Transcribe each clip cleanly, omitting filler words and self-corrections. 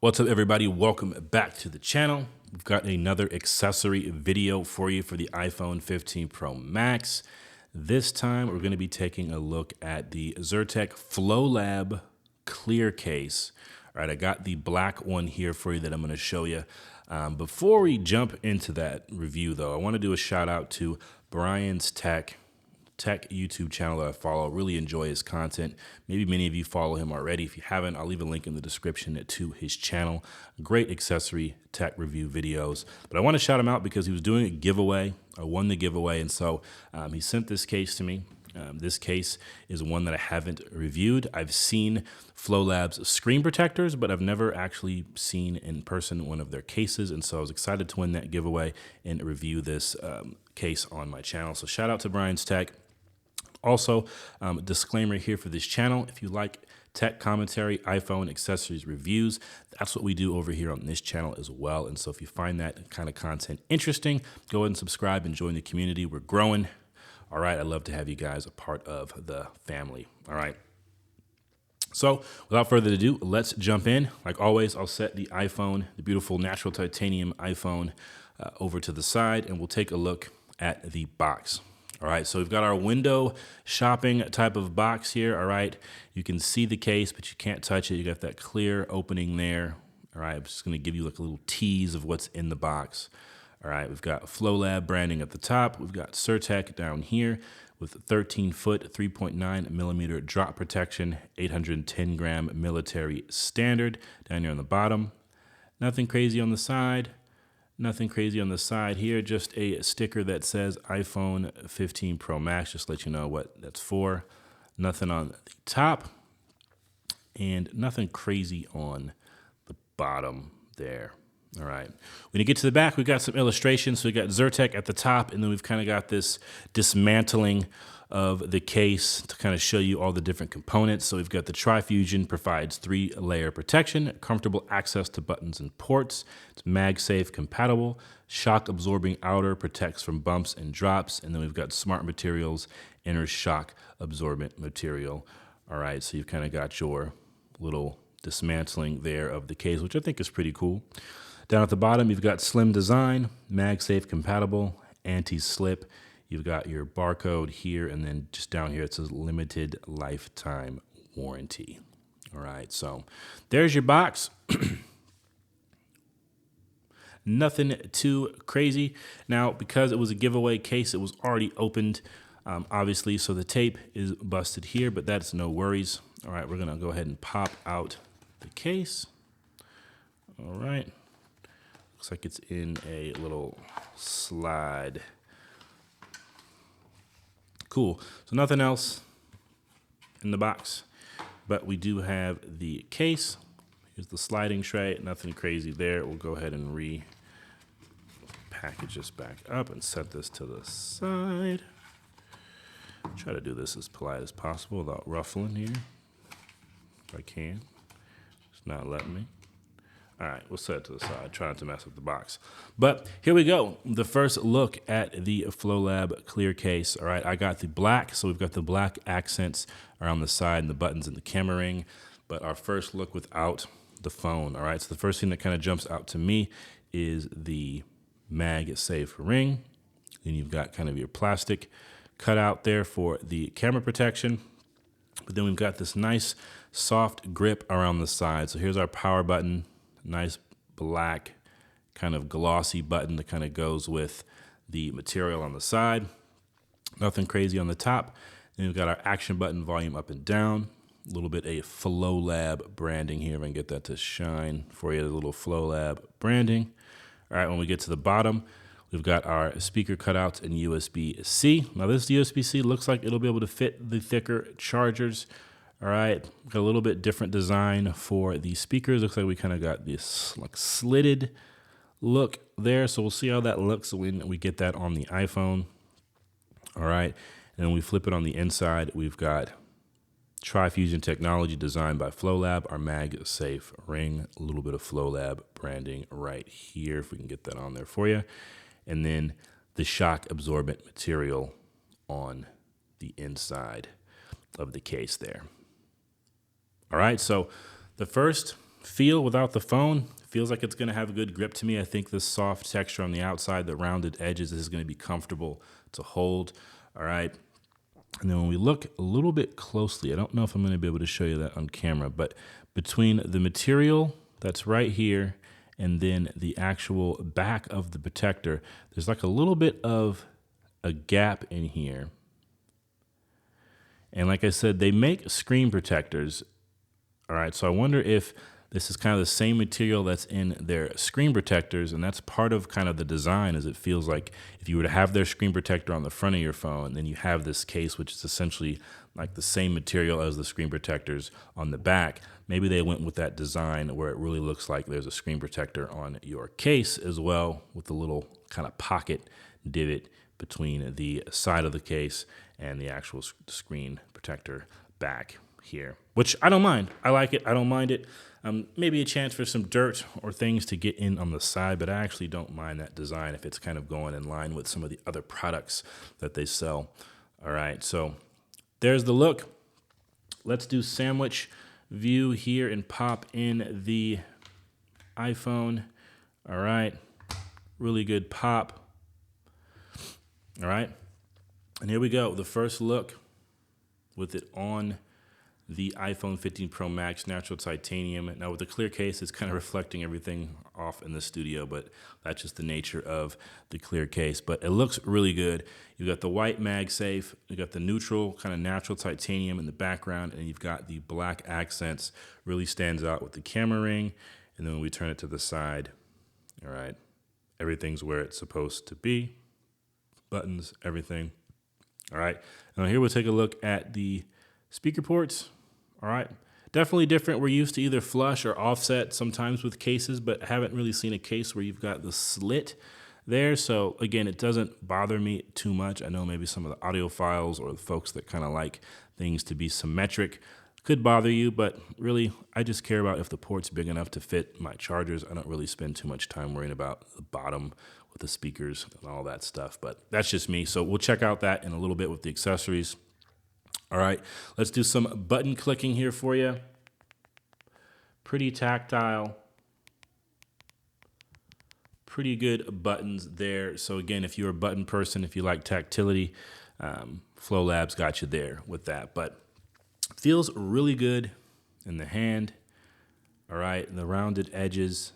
What's up, everybody? Welcome back to the channel. We've got another accessory video for you for the iPhone 15 Pro Max. This time, we're going to be taking a look at the Zyrtec FloLab Clear Case. All right, I got the black one here for you that I'm going to show you. Before we jump into that review, though, I want to do a shout out to Brian's Tech YouTube channel that I follow. Really enjoy his content. Maybe many of you follow him already. If you haven't, I'll leave a link in the description to his channel. Great accessory tech review videos. But I want to shout him out because he was doing a giveaway. I won the giveaway, and so he sent this case to me. This case is one that I haven't reviewed. I've seen FloLab's screen protectors, but I've never actually seen in person one of their cases, and so I was excited to win that giveaway and review this case on my channel. So shout out to Brian's Tech. Also, disclaimer here for this channel, if you like tech commentary, iPhone accessories reviews, that's what we do over here on this channel as well. And so if you find that kind of content interesting, go ahead and subscribe and join the community. We're growing. All right, I'd love to have you guys a part of the family. All right. So without further ado, let's jump in. Like always, I'll set the iPhone, the beautiful natural titanium iPhone, over to the side, and we'll take a look at the box. All right, so we've got our window shopping type of box here. All right, you can see the case, but you can't touch it. You got that clear opening there. All right, I'm just going to give you like a little tease of what's in the box. All right, we've got FloLab branding at the top. We've got Zyrtec down here with 13-foot, 3.9 millimeter drop protection, 810 gram military standard down here on the bottom. Nothing crazy on the side. Nothing crazy on the side here, just a sticker that says iPhone 15 Pro Max, just to let you know what that's for. Nothing on the top, and nothing crazy on the bottom there. All right. When you get to the back, we've got some illustrations. So we got Zyrtec at the top, and then we've kind of got this dismantling of the case to kind of show you all the different components. So we've got the Tri-Fusion, provides 3-layer protection, comfortable access to buttons and ports. It's MagSafe compatible. Shock absorbing outer protects from bumps and drops. And then we've got Smart Materials, inner shock absorbent material. All right, so you've kind of got your little dismantling there of the case, which I think is pretty cool. Down at the bottom, you've got slim design, MagSafe compatible, anti-slip. You've got your barcode here, and then just down here it says limited lifetime warranty. All right, so there's your box. Nothing too crazy. Now, because it was a giveaway case, it was already opened, obviously, so the tape is busted here, but that's no worries. All right, we're gonna go ahead and pop out the case. All right. Looks like it's in a little slide. Cool. So nothing else in the box, but we do have the case. Here's the sliding tray. Nothing crazy there. We'll go ahead and package this back up and set this to the side. Try to do this as polite as possible without ruffling here, if I can. It's not letting me. All right, we'll set it to the side, try not to mess up the box. But here we go, the first look at the FloLab Clear Case. All right, I got the black, so we've got the black accents around the side and the buttons and the camera ring. But our first look without the phone. All right, so the first thing that kind of jumps out to me is the MagSafe ring. Then you've got kind of your plastic cutout there for the camera protection. But then we've got this nice soft grip around the side. So here's our power button. Nice black kind of glossy button that kind of goes with the material on the side. Nothing crazy on the top. Then we've got our action button, volume up and down. A little bit of FloLab branding here. If I can get that to shine for you, a little FloLab branding. All right, when we get to the bottom, we've got our speaker cutouts and USB-C. Now this USB-C looks like it'll be able to fit the thicker chargers. All right, got a little bit different design for the speakers. Looks like we kind of got this like slitted look there. So we'll see how that looks when we get that on the iPhone. All right, and then we flip it on the inside. We've got Tri-Fusion technology designed by FloLab, our MagSafe ring, a little bit of FloLab branding right here, if we can get that on there for you. And then the shock absorbent material on the inside of the case there. All right, so the first feel without the phone. Feels like it's going to have a good grip to me. I think this soft texture on the outside, the rounded edges, is going to be comfortable to hold. All right. And then when we look a little bit closely, I don't know if I'm going to be able to show you that on camera, but between the material that's right here and then the actual back of the protector, there's like a little bit of a gap in here. And like I said, they make screen protectors. All right, so I wonder if this is kind of the same material that's in their screen protectors, and that's part of kind of the design, as it feels like if you were to have their screen protector on the front of your phone, then you have this case, which is essentially like the same material as the screen protectors on the back. Maybe they went with that design where it really looks like there's a screen protector on your case as well, with the little kind of pocket divot between the side of the case and the actual screen protector back here, which I don't mind. I like it. I don't mind it. Maybe a chance for some dirt or things to get in on the side, but I actually don't mind that design if it's kind of going in line with some of the other products that they sell. All right, so there's the look. Let's do sandwich view here and pop in the iPhone. All right, really good pop. All right, and here we go. The first look with it on the iPhone 15 Pro Max natural titanium. Now with the clear case, it's kind of reflecting everything off in the studio, but that's just the nature of the clear case. But it looks really good. You've got the white MagSafe, you got the neutral kind of natural titanium in the background, and you've got the black accents. Really stands out with the camera ring. And then when we turn it to the side, all right, everything's where it's supposed to be. Buttons, everything. All right, now here we'll take a look at the speaker ports. All right, definitely different. We're used to either flush or offset sometimes with cases, but haven't really seen a case where you've got the slit there. So again, it doesn't bother me too much. I know maybe some of the audiophiles or the folks that kind of like things to be symmetric could bother you, but really I just care about if the port's big enough to fit my chargers. I don't really spend too much time worrying about the bottom with the speakers and all that stuff, but that's just me. So we'll check out that in a little bit with the accessories. All right, let's do some button clicking here for you. Pretty tactile. Pretty good buttons there. So again, if you're a button person, if you like tactility, FloLab's got you there with that. But feels really good in the hand. All right, and the rounded edges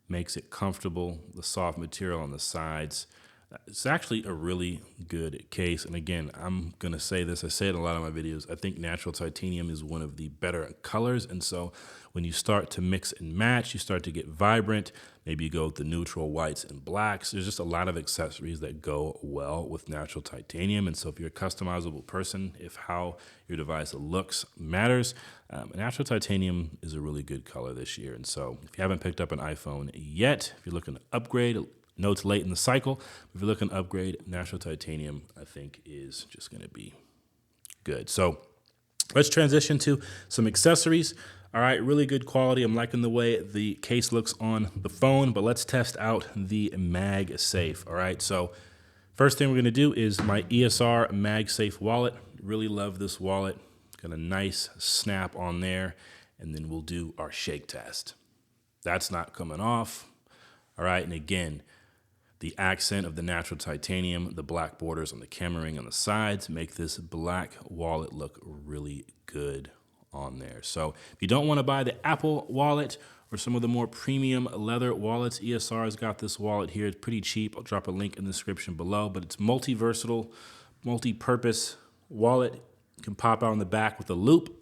makes it comfortable. The soft material on the sides. It's actually a really good case. And again, I'm going to say this. I say it in a lot of my videos. I think natural titanium is one of the better colors. And so when you start to mix and match, you start to get vibrant. Maybe you go with the neutral whites and blacks. There's just a lot of accessories that go well with natural titanium. And so if you're a customizable person, if how your device looks matters, natural titanium is a really good color this year. And so if you haven't picked up an iPhone yet, if you're looking to upgrade, know it's late in the cycle. If you're looking to upgrade, natural titanium, I think, is just going to be good. So let's transition to some accessories. All right, really good quality. I'm liking the way the case looks on the phone, but let's test out the MagSafe. All right, so first thing we're going to do is my ESR MagSafe wallet. Really love this wallet. Got a nice snap on there, and then we'll do our shake test. That's not coming off. All right, and again, the accent of the natural titanium, the black borders on the camera ring on the sides make this black wallet look really good on there. So if you don't want to buy the Apple wallet or some of the more premium leather wallets, ESR has got this wallet here. It's pretty cheap. I'll drop a link in the description below, but it's multi-versatile, multi-purpose wallet. You can pop out on the back with a loop.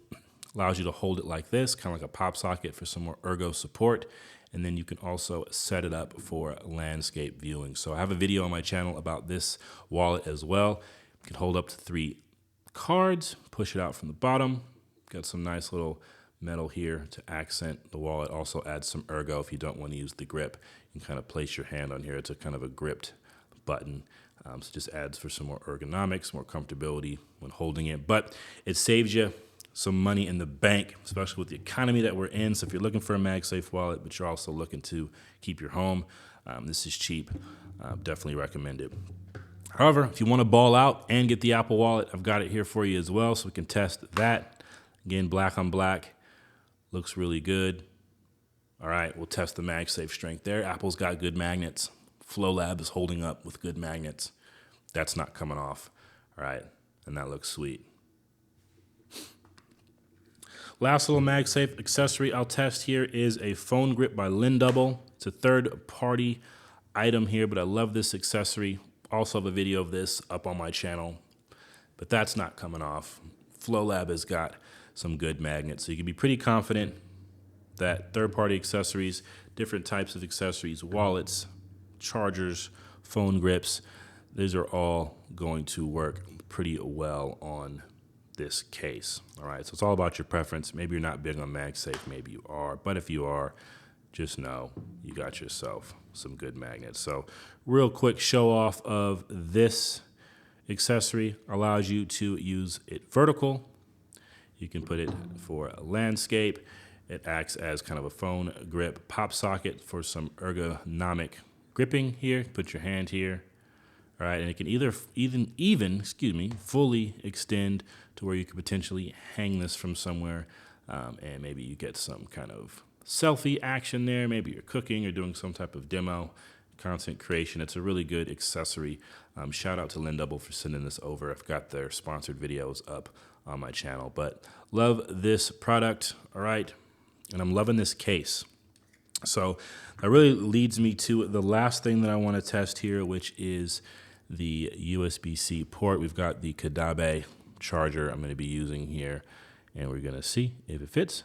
Allows you to hold it like this, kind of like a pop socket for some more ergo support. And then you can also set it up for landscape viewing. So I have a video on my channel about this wallet as well. You can hold up to 3 cards, push it out from the bottom. Got some nice little metal here to accent the wallet. Also adds some ergo if you don't want to use the grip. You can kind of place your hand on here. It's a kind of a gripped button. So it just adds for some more ergonomics, more comfortability when holding it. But it saves you some money in the bank, especially with the economy that we're in. So if you're looking for a MagSafe wallet, but you're also looking to keep your home, this is cheap. Definitely recommend it. However, if you want to ball out and get the Apple wallet, I've got it here for you as well, so we can test that. Again, black on black, Looks really good. All right, we'll test the MagSafe strength there. Apple's got good magnets. FloLab is holding up with good magnets. That's not coming off. All right, and that looks sweet. Last little MagSafe accessory I'll test here is a phone grip by Double. It's a third-party item here, but I love this accessory. Also have a video of this up on my channel, but that's not coming off. FloLab has got some good magnets, so you can be pretty confident that third-party accessories, different types of accessories, wallets, chargers, phone grips, these are all going to work pretty well on this case. All right, so it's all about your preference. Maybe you're not big on MagSafe, maybe you are, but if you are, just know you got yourself some good magnets. So real quick show off of this accessory allows you to use it vertical. You can put it for a landscape. It acts as kind of a phone grip pop socket for some ergonomic gripping here. Put your hand here. All right, and it can even fully extend to where you could potentially hang this from somewhere, and maybe you get some kind of selfie action there. Maybe you're cooking or doing some type of demo, content creation. It's a really good accessory. Shout out to Double for sending this over. I've got their sponsored videos up on my channel, but love this product. All right, and I'm loving this case. So that really leads me to the last thing that I want to test here, which is the USB-C port. We've got the Kadabe charger I'm going to be using here, and we're going to see if it fits.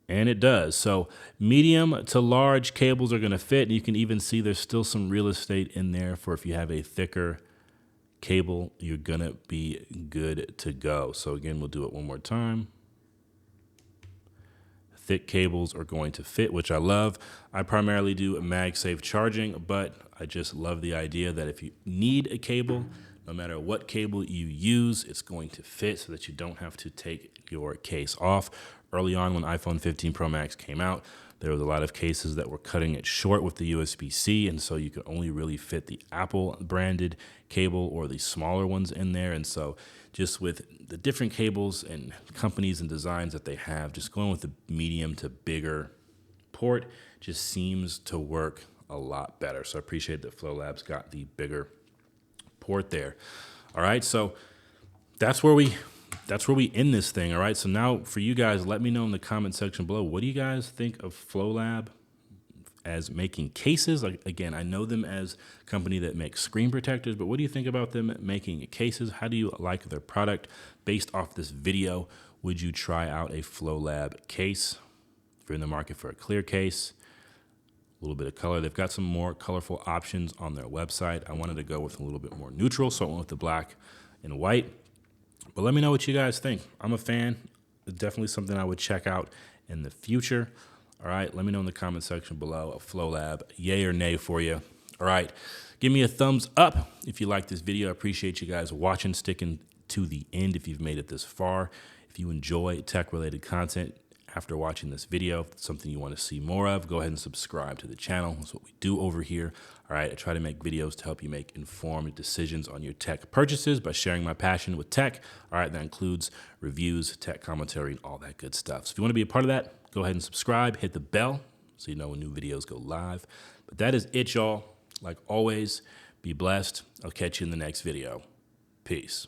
And it does. So medium to large cables are going to fit. And you can even see there's still some real estate in there for if you have a thicker cable, you're going to be good to go. So again, we'll do it one more time. Thick cables are going to fit, which I love. I primarily do MagSafe charging, but I just love the idea that if you need a cable, no matter what cable you use, it's going to fit so that you don't have to take your case off. Early on when iPhone 15 Pro Max came out, there was a lot of cases that were cutting it short with the USB-C, and so you could only really fit the Apple branded cable or the smaller ones in there. And so just with the different cables and companies and designs that they have, just going with the medium to bigger port just seems to work a lot better. So I appreciate that FloLab's got the bigger port there. All right, so that's where we end this thing. All right, so now for you guys, let me know in the comment section below, what do you guys think of FloLab as making cases? Like, again, I know them as a company that makes screen protectors, but what do you think about them making cases? How do you like their product? Based off this video, would you try out a FloLab case? If you're in the market for a clear case, a little bit of color. They've got some more colorful options on their website. I wanted to go with a little bit more neutral, so I went with the black and white. But let me know what you guys think. I'm a fan. It's definitely something I would check out in the future. All right, let me know in the comment section below a FloLab, yay or nay for you. All right, give me a thumbs up if you like this video. I appreciate you guys watching, sticking to the end if you've made it this far. If you enjoy tech-related content after watching this video, if it's something you want to see more of, go ahead and subscribe to the channel. That's what we do over here. All right, I try to make videos to help you make informed decisions on your tech purchases by sharing my passion with tech. All right, that includes reviews, tech commentary, and all that good stuff. So if you want to be a part of that, go ahead and subscribe, hit the bell so you know when new videos go live. But that is it, y'all. Like always, be blessed. I'll catch you in the next video. Peace.